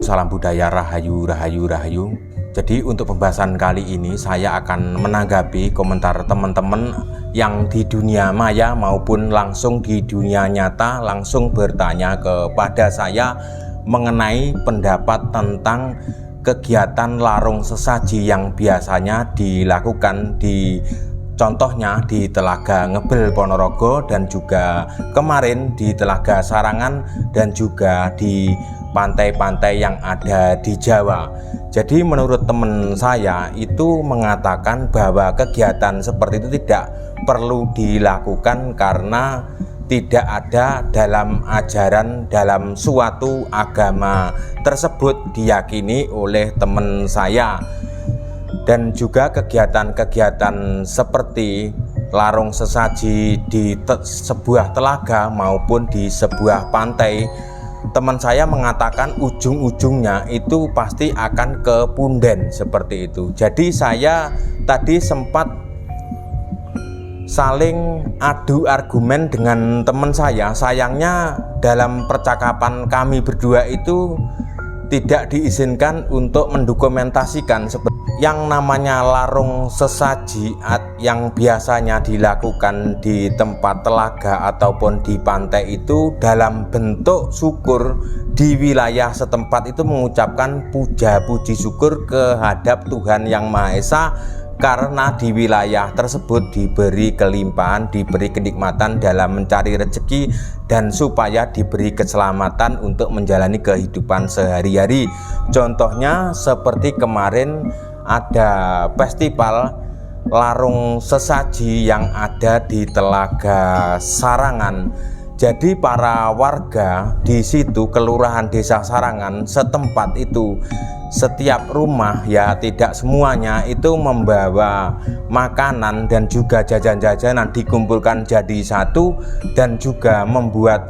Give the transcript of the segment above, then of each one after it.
salam budaya, rahayu, rahayu, rahayu. Jadi untuk pembahasan kali ini saya akan menanggapi komentar teman-teman yang di dunia maya maupun langsung di dunia nyata langsung bertanya kepada saya mengenai pendapat tentang kegiatan larung sesaji yang biasanya dilakukan contohnya di Telaga Ngebel Ponorogo dan juga kemarin di Telaga Sarangan dan juga di pantai-pantai yang ada di Jawa. Jadi menurut teman saya itu mengatakan bahwa kegiatan seperti itu tidak perlu dilakukan karena tidak ada dalam ajaran dalam suatu agama tersebut diyakini oleh teman saya. Dan juga kegiatan-kegiatan seperti larung sesaji di sebuah telaga maupun di sebuah pantai, teman saya mengatakan ujung-ujungnya itu pasti akan ke punden seperti itu. Jadi saya tadi sempat saling adu argumen dengan teman saya. Sayangnya dalam percakapan kami berdua itu tidak diizinkan untuk mendokumentasikan yang namanya larung sesaji yang biasanya dilakukan di tempat telaga ataupun di pantai itu dalam bentuk syukur di wilayah setempat itu mengucapkan puja puji syukur kehadap Tuhan Yang Maha Esa karena di wilayah tersebut diberi kelimpahan, diberi kenikmatan dalam mencari rezeki dan supaya diberi keselamatan untuk menjalani kehidupan sehari-hari. Contohnya seperti kemarin ada festival larung sesaji yang ada di Telaga Sarangan. Jadi para warga di situ kelurahan Desa Sarangan setempat itu setiap rumah ya tidak semuanya itu membawa makanan dan juga jajan-jajanan dikumpulkan jadi satu dan juga membuat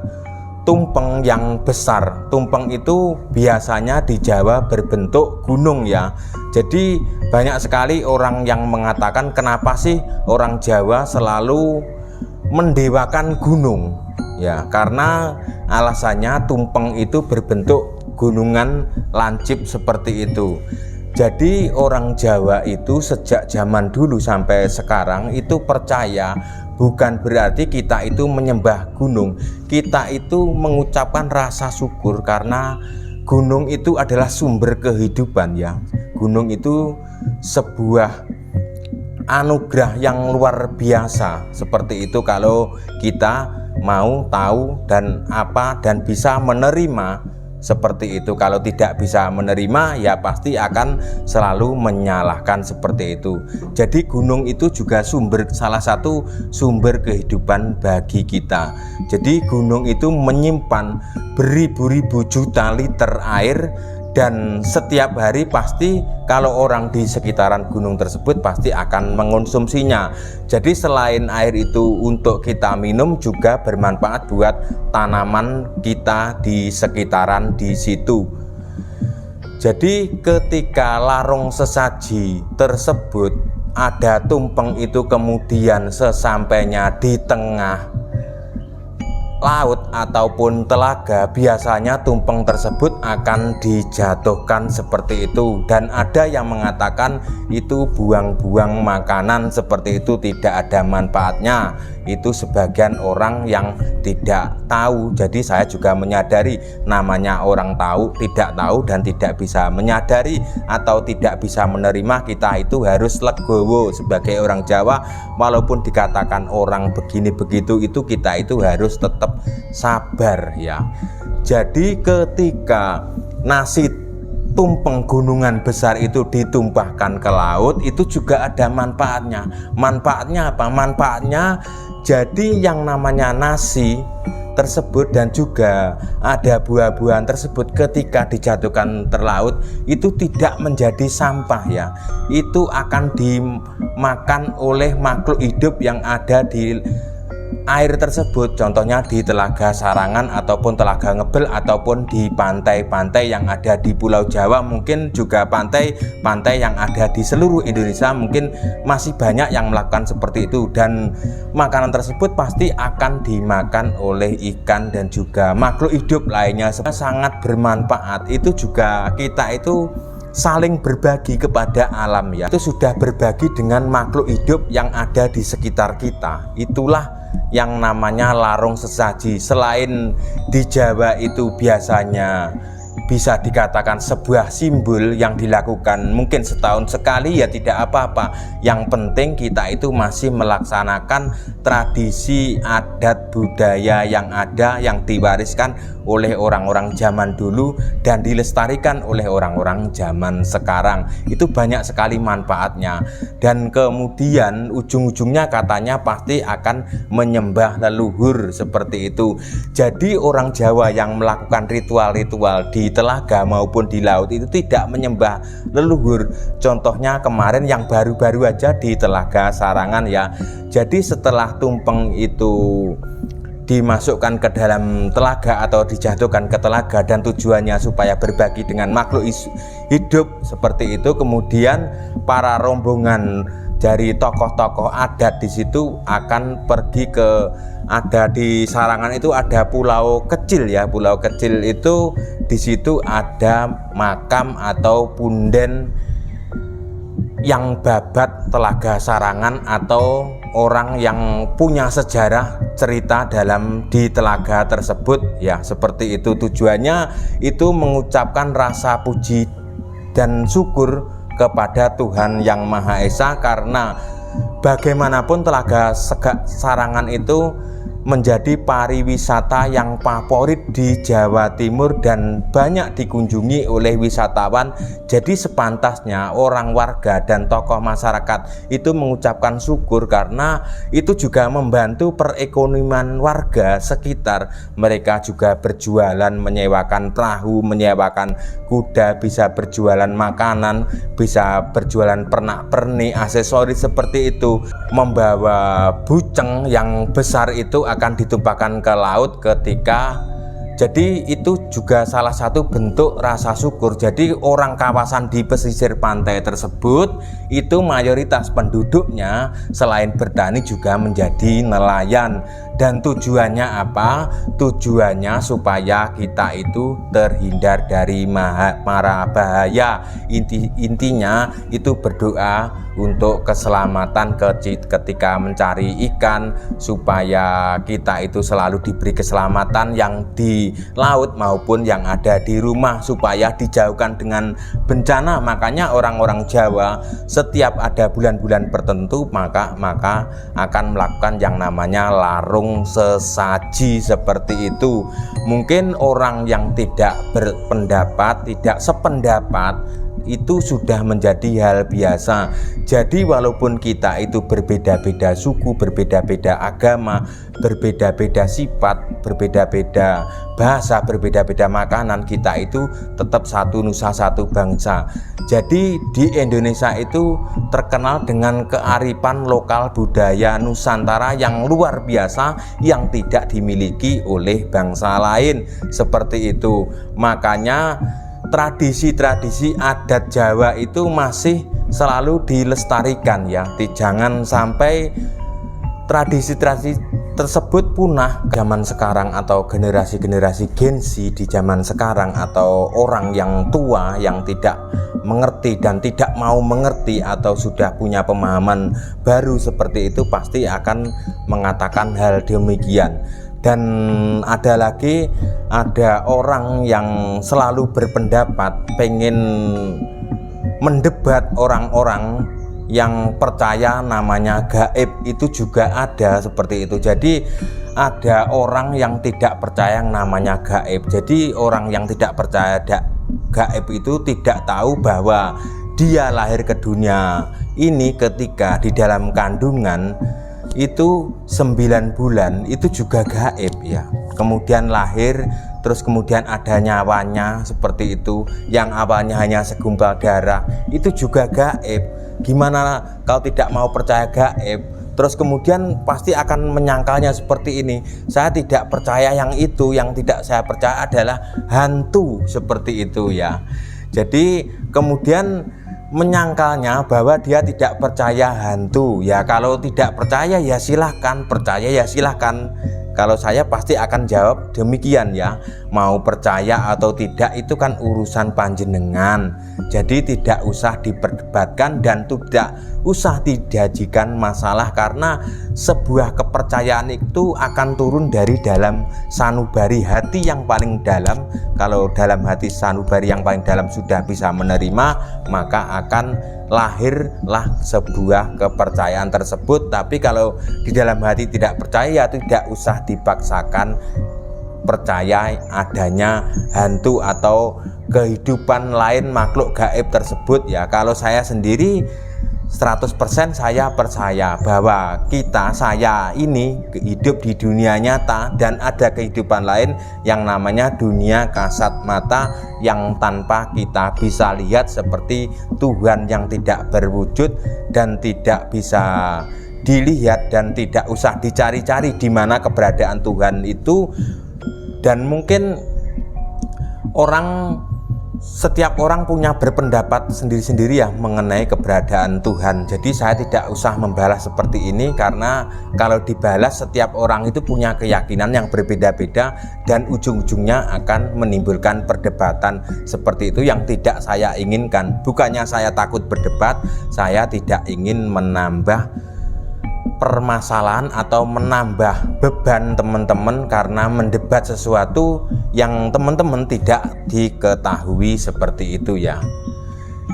tumpeng yang besar. Tumpeng itu biasanya di Jawa berbentuk gunung ya. Jadi banyak sekali orang yang mengatakan kenapa sih orang Jawa selalu mendewakan gunung ya, karena alasannya tumpeng itu berbentuk gunungan lancip seperti itu. Jadi orang Jawa itu sejak zaman dulu sampai sekarang itu percaya bukan berarti kita itu menyembah gunung, kita itu mengucapkan rasa syukur karena gunung itu adalah sumber kehidupan ya. Gunung itu sebuah anugerah yang luar biasa seperti itu kalau kita mau tahu dan bisa menerima seperti itu. Kalau tidak bisa menerima ya pasti akan selalu menyalahkan seperti itu. Jadi gunung itu juga salah satu sumber kehidupan bagi kita. Jadi gunung itu menyimpan beribu-ribu juta liter air dan setiap hari pasti kalau orang di sekitaran gunung tersebut pasti akan mengonsumsinya. Jadi selain air itu untuk kita minum juga bermanfaat buat tanaman kita di sekitaran di situ. Jadi ketika larung sesaji tersebut ada tumpeng itu kemudian sesampainya di tengah laut ataupun telaga, biasanya tumpeng tersebut akan dijatuhkan seperti itu. Dan ada yang mengatakan itu buang-buang makanan seperti itu, tidak ada manfaatnya. Itu sebagian orang yang tidak tahu. Jadi saya juga menyadari namanya orang tahu, tidak tahu dan tidak bisa menyadari atau tidak bisa menerima, kita itu harus legowo sebagai orang Jawa. Walaupun dikatakan orang begini begitu, itu kita itu harus tetap sabar ya. Jadi ketika nasi tumpeng gunungan besar itu ditumpahkan ke laut, itu juga ada manfaatnya. Manfaatnya apa? Manfaatnya jadi yang namanya nasi tersebut dan juga ada buah-buahan tersebut ketika dijatuhkan terlaut itu tidak menjadi sampah ya. Itu akan dimakan oleh makhluk hidup yang ada di air tersebut, contohnya di Telaga Sarangan ataupun Telaga Ngebel ataupun di pantai-pantai yang ada di Pulau Jawa, mungkin juga pantai-pantai yang ada di seluruh Indonesia, mungkin masih banyak yang melakukan seperti itu, dan makanan tersebut pasti akan dimakan oleh ikan dan juga makhluk hidup lainnya. Sangat bermanfaat. Itu juga kita itu saling berbagi kepada alam ya. Itu sudah berbagi dengan makhluk hidup yang ada di sekitar kita. Itulah yang namanya larung sesaji. Selain di Jawa itu biasanya bisa dikatakan sebuah simbol yang dilakukan mungkin setahun sekali, ya tidak apa-apa. Yang penting kita itu masih melaksanakan tradisi adat budaya yang ada, yang diwariskan oleh orang-orang zaman dulu dan dilestarikan oleh orang-orang zaman sekarang. Itu banyak sekali manfaatnya, dan kemudian ujung-ujungnya katanya pasti akan menyembah leluhur seperti itu. Jadi orang Jawa yang melakukan ritual-ritual di telaga maupun di laut itu tidak menyembah leluhur. Contohnya kemarin yang baru-baru aja di Telaga Sarangan ya. Jadi setelah tumpeng itu dimasukkan ke dalam telaga atau dijatuhkan ke telaga dan tujuannya supaya berbagi dengan makhluk hidup seperti itu, kemudian para rombongan dari tokoh-tokoh adat di situ akan pergi ke, ada di Sarangan itu ada pulau kecil ya, pulau kecil itu di situ ada makam atau punden yang babat Telaga Sarangan atau orang yang punya sejarah cerita dalam di telaga tersebut ya, seperti itu. Tujuannya itu mengucapkan rasa puji dan syukur kepada Tuhan Yang Maha Esa, karena bagaimanapun Telaga Sarangan itu menjadi pariwisata yang favorit di Jawa Timur dan banyak dikunjungi oleh wisatawan. Jadi sepantasnya orang warga dan tokoh masyarakat itu mengucapkan syukur, karena itu juga membantu perekonomian warga sekitar. Mereka juga berjualan, menyewakan perahu, menyewakan kuda, bisa berjualan makanan, bisa berjualan pernak-pernik, aksesoris seperti itu. Membawa buceng yang besar itu akan ditumpahkan ke laut ketika, jadi itu juga salah satu bentuk rasa syukur. Jadi orang kawasan di pesisir pantai tersebut itu mayoritas penduduknya selain bertani juga menjadi nelayan. Dan tujuannya apa? Tujuannya supaya kita itu terhindar dari mara bahaya. Intinya itu berdoa untuk keselamatan ketika mencari ikan, supaya kita itu selalu diberi keselamatan yang di laut maupun yang ada di rumah, supaya dijauhkan dengan bencana. Makanya orang-orang Jawa setiap ada bulan-bulan tertentu maka akan melakukan yang namanya larung sesaji seperti itu. Mungkin orang yang tidak berpendapat, tidak sependapat, itu sudah menjadi hal biasa. Jadi walaupun kita itu berbeda-beda suku, berbeda-beda agama, berbeda-beda sifat, berbeda-beda bahasa, berbeda-beda makanan, kita itu tetap satu nusa satu bangsa. Jadi di Indonesia itu terkenal dengan kearifan lokal budaya Nusantara yang luar biasa, yang tidak dimiliki oleh bangsa lain seperti itu. Makanya tradisi-tradisi adat Jawa itu masih selalu dilestarikan ya. Jangan sampai tradisi-tradisi tersebut punah zaman sekarang, atau generasi-generasi Gen Z di zaman sekarang, atau orang yang tua yang tidak mengerti dan tidak mau mengerti atau sudah punya pemahaman baru seperti itu pasti akan mengatakan hal demikian. Dan ada lagi, ada orang yang selalu berpendapat pengen mendebat orang-orang yang percaya namanya gaib, itu juga ada seperti itu. Jadi ada orang yang tidak percaya yang namanya gaib. Jadi orang yang tidak percaya gaib itu tidak tahu bahwa dia lahir ke dunia ini ketika di dalam kandungan itu 9 bulan itu juga gaib ya. Kemudian lahir, terus kemudian ada nyawanya seperti itu, yang awalnya hanya segumpal darah, itu juga gaib. Gimana kalau tidak mau percaya gaib? terus kemudian pasti akan menyangkalnya seperti ini. Saya tidak percaya yang itu, yang tidak saya percaya adalah hantu seperti itu ya. Jadi kemudian menyangkalnya bahwa dia tidak percaya hantu ya. Kalau tidak percaya ya silahkan, percaya ya silahkan. Kalau saya pasti akan jawab demikian ya. Mau percaya atau tidak itu kan urusan panjenengan. Jadi tidak usah diperdebatkan dan tidak usah dijadikan masalah, karena sebuah kepercayaan itu akan turun dari dalam sanubari hati yang paling dalam. Kalau dalam hati sanubari yang paling dalam sudah bisa menerima, maka akan lahirlah sebuah kepercayaan tersebut. Tapi kalau di dalam hati tidak percaya, tidak usah dipaksakan percaya adanya hantu atau kehidupan lain makhluk gaib tersebut ya. Kalau saya sendiri 100% saya percaya bahwa saya ini hidup di dunia nyata dan ada kehidupan lain yang namanya dunia kasat mata yang tanpa kita bisa lihat, seperti Tuhan yang tidak berwujud dan tidak bisa dilihat dan tidak usah dicari-cari di mana keberadaan Tuhan itu. Dan mungkin setiap orang punya berpendapat sendiri-sendiri ya mengenai keberadaan Tuhan. Jadi saya tidak usah membalas seperti ini, karena kalau dibalas setiap orang itu punya keyakinan yang berbeda-beda dan ujung-ujungnya akan menimbulkan perdebatan seperti itu yang tidak saya inginkan. Bukannya saya takut berdebat, saya tidak ingin menambah permasalahan atau menambah beban teman-teman karena mendebat sesuatu yang teman-teman tidak diketahui seperti itu ya.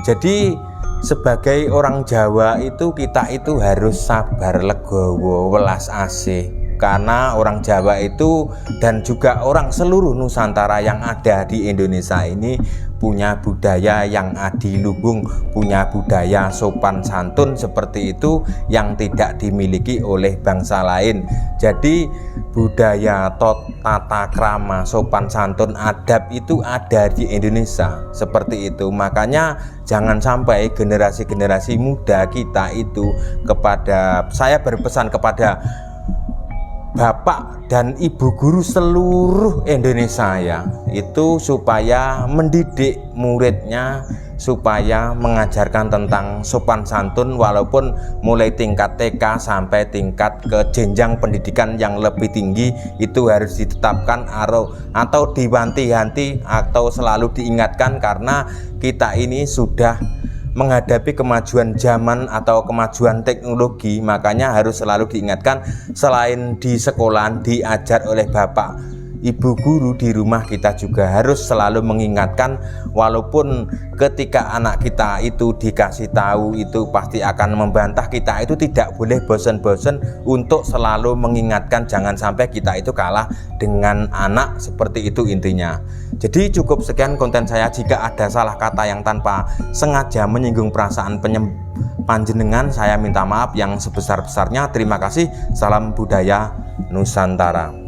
Jadi sebagai orang Jawa itu kita itu harus sabar, legowo, welas asih, karena orang Jawa itu dan juga orang seluruh Nusantara yang ada di Indonesia ini punya budaya yang adiluhung, punya budaya sopan santun seperti itu yang tidak dimiliki oleh bangsa lain. Jadi budaya tata krama, sopan santun, adab itu ada di Indonesia seperti itu. Makanya jangan sampai generasi-generasi muda kita itu saya berpesan kepada Bapak dan Ibu guru seluruh Indonesia ya, itu supaya mendidik muridnya, supaya mengajarkan tentang sopan santun, walaupun mulai tingkat TK sampai tingkat ke jenjang pendidikan yang lebih tinggi itu harus ditetapkan atau diwanti-wanti atau selalu diingatkan, karena kita ini sudah menghadapi kemajuan zaman atau kemajuan teknologi. Makanya harus selalu diingatkan, selain di sekolah diajar oleh Bapak Ibu guru, di rumah kita juga harus selalu mengingatkan, walaupun ketika anak kita itu dikasih tahu itu pasti akan membantah, kita itu tidak boleh bosan-bosan untuk selalu mengingatkan, jangan sampai kita itu kalah dengan anak, seperti itu intinya. Jadi cukup sekian konten saya. Jika ada salah kata yang tanpa sengaja menyinggung perasaan panjenengan, saya minta maaf yang sebesar-besarnya. Terima kasih. Salam budaya Nusantara.